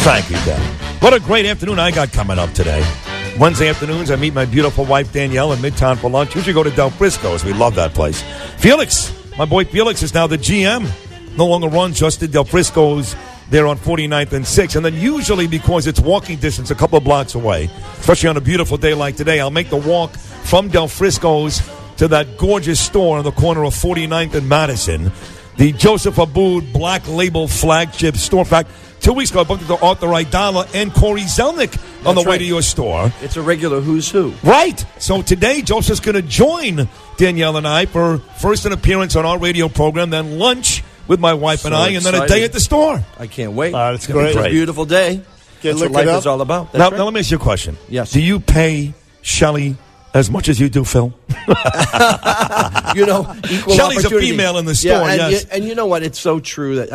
Thank you, Dan. What a great afternoon I got coming up today. Wednesday afternoons, I meet my beautiful wife, Danielle, in Midtown for lunch. Usually go to Del Frisco's. We love that place. Felix, my boy Felix, is now the GM. No longer runs just at Del Frisco's there on 49th and 6th. And then usually, because it's walking distance a couple of blocks away, especially on a beautiful day like today, I'll make the walk from Del Frisco's to that gorgeous store on the corner of 49th and Madison, the Joseph Abboud Black Label flagship store. In fact, 2 weeks ago, I bumped into Arthur Aidala and Corey Zelnick on the way to your store. It's a regular who's who. Right. So today, Joseph's going to join Danielle and I for first an appearance on our radio program, then lunch with my wife and I, and then a day at the store. I can't wait. It's great. It's a beautiful day. That's what life is all about. Now, let me ask you a question. Yes. Do you pay Shelley as much as you do Phil? Equal Shelley's opportunity. A female in the store, yes. And you know what? It's so true that,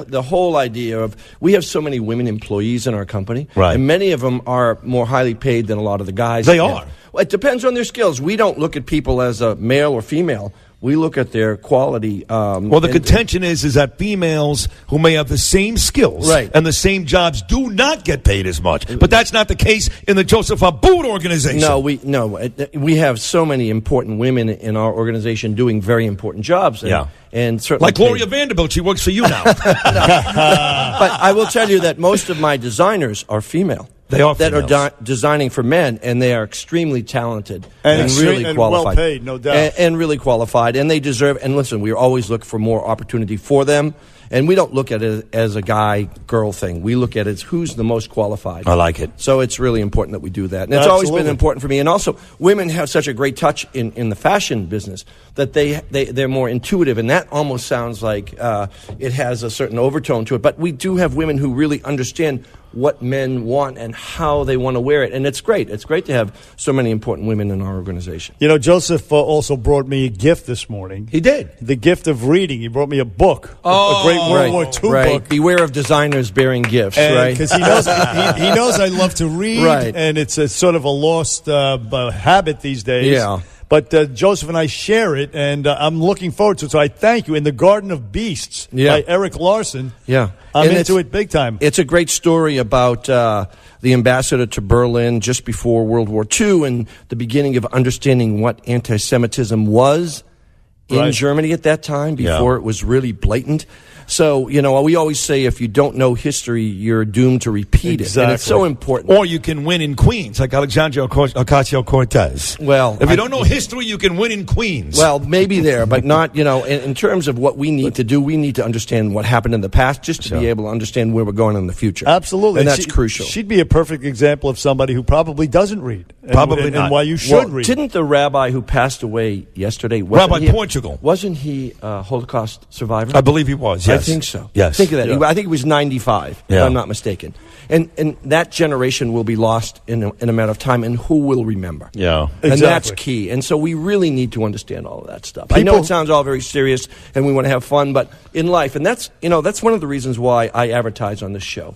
the whole idea of, we have so many women employees in our company. Right. And many of them are more highly paid than a lot of the guys. They are. Well, it depends on their skills. We don't look at people as a male or female. We look at their quality. The contention is that females who may have the same skills and the same jobs do not get paid as much. But that's not the case in the Joseph Abboud organization. No, we have so many important women in our organization doing very important jobs. And certainly like Gloria Vanderbilt, she works for you now. But I will tell you that most of my designers are female. They are that females. are designing for men, and they are extremely talented and really and qualified, well paid, no doubt, and really qualified, and they deserve. And listen, we always look for more opportunity for them, and we don't look at it as a guy-girl thing. We look at it as who's the most qualified. I like it. So it's really important that we do that, and it's always been important for me. And also, women have such a great touch in the fashion business that they're more intuitive, and that almost sounds like it has a certain overtone to it. But we do have women who really understand what men want and how they want to wear it. And it's great. It's great to have so many important women in our organization. Joseph also brought me a gift this morning. He did. The gift of reading. He brought me a book, a great World War II book. Beware of designers bearing gifts, right? Because he knows I love to read, and it's a sort of a lost habit these days. Yeah. But Joseph and I share it, and I'm looking forward to it. So I thank you. In the Garden of Beasts by Eric Larson. Yeah. I'm into it big time. It's a great story about the ambassador to Berlin just before World War II and the beginning of understanding what anti-Semitism was in Germany at that time before it was really blatant. So, we always say if you don't know history, you're doomed to repeat it. And it's so important. Or you can win in Queens, like Alexandria Ocasio-Cortez. Well, if you don't know history, you can win in Queens. Well, maybe there, but not, in terms of what we need to do, we need to understand what happened in the past just to be able to understand where we're going in the future. Absolutely. And that's crucial. She'd be a perfect example of somebody who probably doesn't read. Probably not. And why you should read. Didn't the rabbi who passed away yesterday, Portugal. Wasn't he a Holocaust survivor? I believe he was, yes. I think so. Yes. Think of that. I think he was 95, if I'm not mistaken. And that generation will be lost in a matter of time, and who will remember? Yeah. And that's key. And so we really need to understand all of that stuff. I know it sounds all very serious, and we want to have fun, but in life, and that's one of the reasons why I advertise on this show.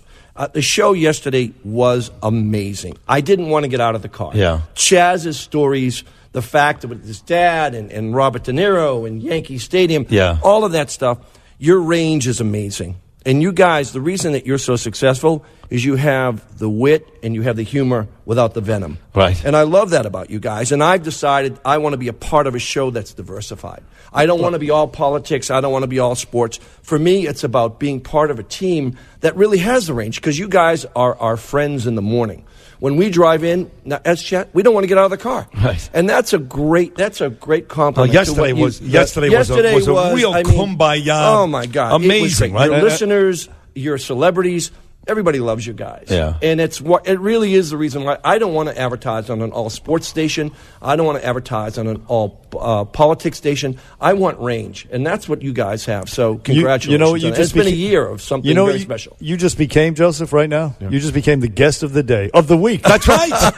The show yesterday was amazing. I didn't want to get out of the car. Yeah. Chaz's stories, the fact with his dad and Robert De Niro and Yankee Stadium, all of that stuff. Your range is amazing. And you guys, the reason that you're so successful is you have the wit and you have the humor without the venom. Right. And I love that about you guys. And I've decided I want to be a part of a show that's diversified. I don't want to be all politics. I don't want to be all sports. For me, it's about being part of a team that really has the range, because you guys are our friends in the morning. When we drive in, as Chet, we don't want to get out of the car, right? And that's a great compliment. Yesterday was a real kumbaya. Oh my God, amazing! Right? Your listeners, your celebrities. Everybody loves you guys. Yeah. And it really is the reason why I don't want to advertise on an all sports station. I don't want to advertise on an all politics station. I want range. And that's what you guys have. So congratulations. It's been a year of something very special. You just became, Joseph, right now? Yeah. You just became the guest of the day, of the week. That's right.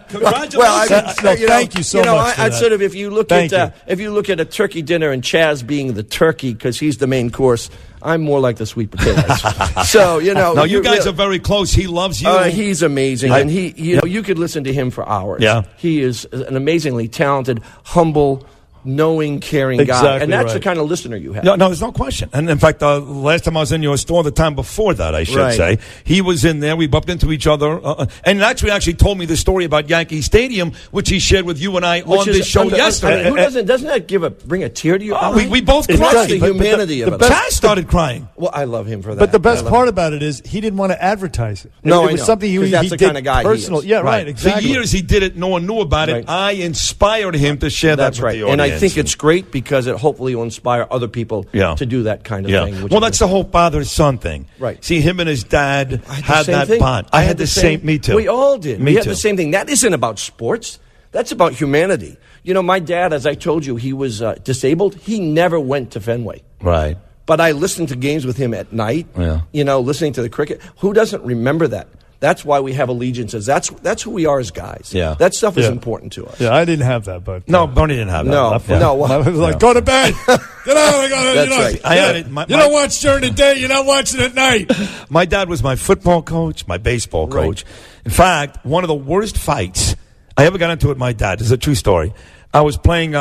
Congratulations. Thank you so much. I'd sort of, if you look at a turkey dinner and Chaz being the turkey because he's the main course, I'm more like the sweet potatoes. So, No, you guys are very close. He loves you. He's amazing. And you could listen to him for hours. Yeah. He is an amazingly talented, humble, knowing, caring guy. And that's the kind of listener you have. No, there's no question. And in fact, last time I was in your store, the time before that, I should say, he was in there. We bumped into each other. And actually told me the story about Yankee Stadium, which he shared with you and I on this show yesterday. Doesn't that bring a tear to your eye? We both cried. That's the humanity of it. Chaz started crying. Well, I love him for that. But the best part about it is he didn't want to advertise it. No, it was something he that's the did kind of guy personal. he is. Yeah, right. Exactly. For years he did it. No one knew about it. I inspired him to share that with the audience. And I think it's great because it hopefully will inspire other people to do that kind of thing. Well, that's the whole father-son thing. Right. See, him and his dad had that bond. I had the same. Me too. We all did. We had the same thing. That isn't about sports. That's about humanity. You know, my dad, as I told you, he was disabled. He never went to Fenway. Right. But I listened to games with him at night. Yeah. You know, listening to the cricket. Who doesn't remember that? That's why we have allegiances. That's who we are as guys. Yeah. That stuff is important to us. Yeah, I didn't have that, but no, Bernie didn't have that. No. I was like, go to bed. Get out. That's right. I had it. You don't watch during the day. You're not watching at night. My dad was my football coach, my baseball coach. In fact, one of the worst fights I ever got into with my dad. This is a true story. I was playing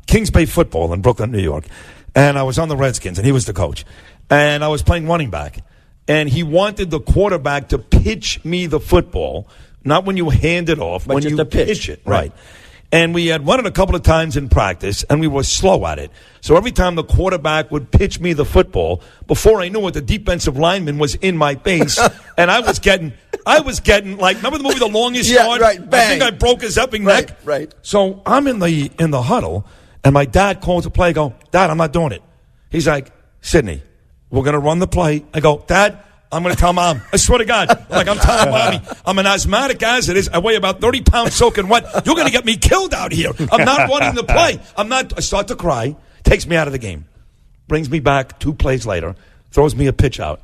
Kings Bay football in Brooklyn, New York, and I was on the Redskins, and he was the coach. And I was playing running back. And he wanted the quarterback to pitch me the football, not when you hand it off, but when you pitch it. Right. And we had run it a couple of times in practice, and we were slow at it. So every time the quarterback would pitch me the football, before I knew it, the defensive lineman was in my face, and I was getting like, remember the movie The Longest Yard? Right, bang. I think I broke his effing neck. Right. So I'm in the huddle, and my dad calls a play. I go, Dad, I'm not doing it. He's like, Sidney, we're going to run the play. I go, Dad, I'm going to tell Mom. I swear to God. Like, I'm telling Mommy. I'm an asthmatic as it is. I weigh about 30 pounds soaking wet. You're going to get me killed out here. I'm not running the play. I start to cry. Takes me out of the game. Brings me back 2 plays later. Throws me a pitch out.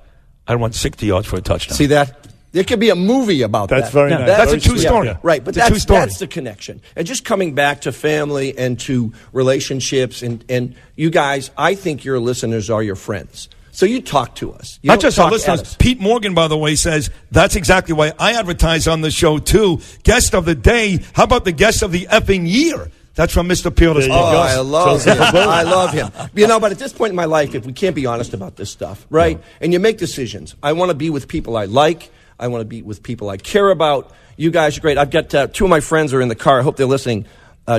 I run 60 yards for a touchdown. See that? There could be a movie about that. That's very nice. That's a true story. Yeah. Right, but that's the connection. And just coming back to family and to relationships, and you guys, I think your listeners are your friends. So you talk to us. Not just our listeners. Pete Morgan, by the way, says that's exactly why I advertise on the show, too. Guest of the day. How about the guest of the effing year? That's from Mr. Peerless. I love him. I love him. You know, but at this point in my life, if we can't be honest about this stuff, right? Yeah. And you make decisions. I want to be with people I like. I want to be with people I care about. You guys are great. I've got 2 of my friends are in the car. I hope they're listening.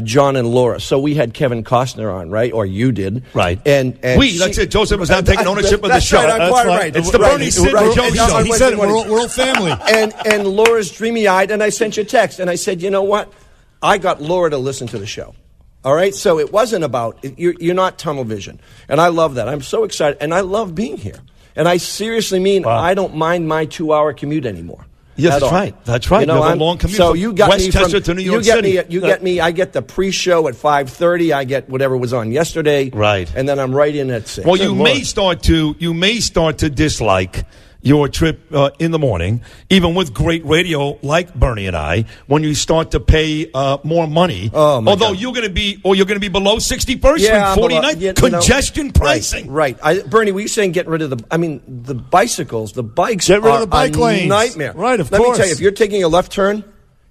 John and Laura. So we had Kevin Costner on, right? Or you did. Right. And that's it. Joseph was now taking ownership of the show. That's right. It's the Bernie Sid and Joe show. He said it. We're all family. And Laura's dreamy-eyed, and I sent you a text, and I said, you know what? I got Laura to listen to the show. All right? So it wasn't about, you're not tunnel vision. And I love that. I'm so excited. And I love being here. And I seriously mean, I don't mind my 2-hour commute anymore. Yes, that's right. That's right. You have a long commute so you got Westchester to New York City. You get me. I get the pre-show at 5:30. I get whatever was on yesterday. Right. And then I'm right in at 6. Well, you may start to dislike your trip in the morning, even with great radio like Bernie and I, when you start to pay more money. Oh, my Although God. you're going to be below 61st and 49th. Congestion pricing. Right. Bernie, were you saying get rid of the bicycles, the bikes get rid of the bike lanes. Nightmare. Right, of course. course. Let me tell you, if you're taking a left turn,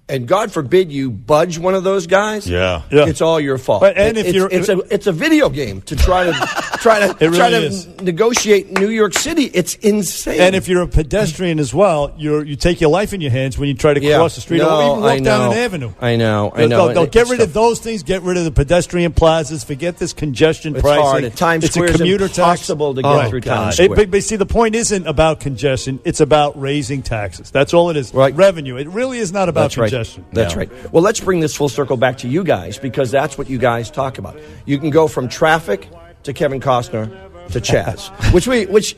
and God forbid you budge one of those guys, it's all your fault. But, and it's a video game to try to negotiate New York City. It's insane. And if you're a pedestrian as well, you take your life in your hands when you try to cross the street or even walk down an avenue. I know. They'll get rid of those things. Get rid of the pedestrian plazas. Forget this congestion pricing. It's hard. At Times Square, it's impossible to get through Times Square. But see, the point isn't about congestion. It's about raising taxes. That's all it is. Right. Revenue. It really is not about congestion. That's right. Well, let's bring this full circle back to you guys because that's what you guys talk about. You can go from traffic to Kevin Costner to Chaz, which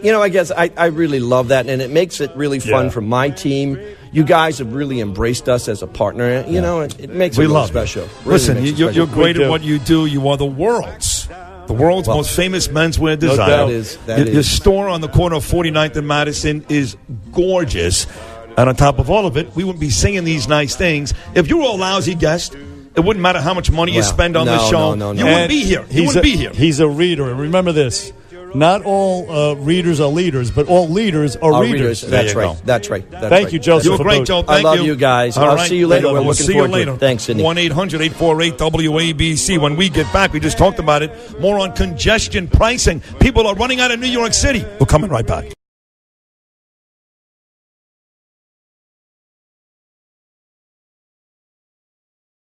I guess I really love that, and it makes it really fun for my team. You guys have really embraced us as a partner. You know, it makes it really special. Really Listen, you're great at what you do. You are the world's most famous menswear designer. Your store on the corner of 49th and Madison is gorgeous. And on top of all of it, we wouldn't be saying these nice things. If you were a lousy guest, it wouldn't matter how much money you spend on this show. You wouldn't be here. You wouldn't be here. He's a reader. And remember this. not all readers are leaders, but all leaders are readers. That's right. That's right. Thank you, Joseph. You were great, Joe. Thank I love you guys. I'll see you later. We're looking forward to it. Thanks, Sidney. 1-800-848-WABC. When we get back, we just talked about it. More on congestion pricing. People are running out of New York City. We're coming right back.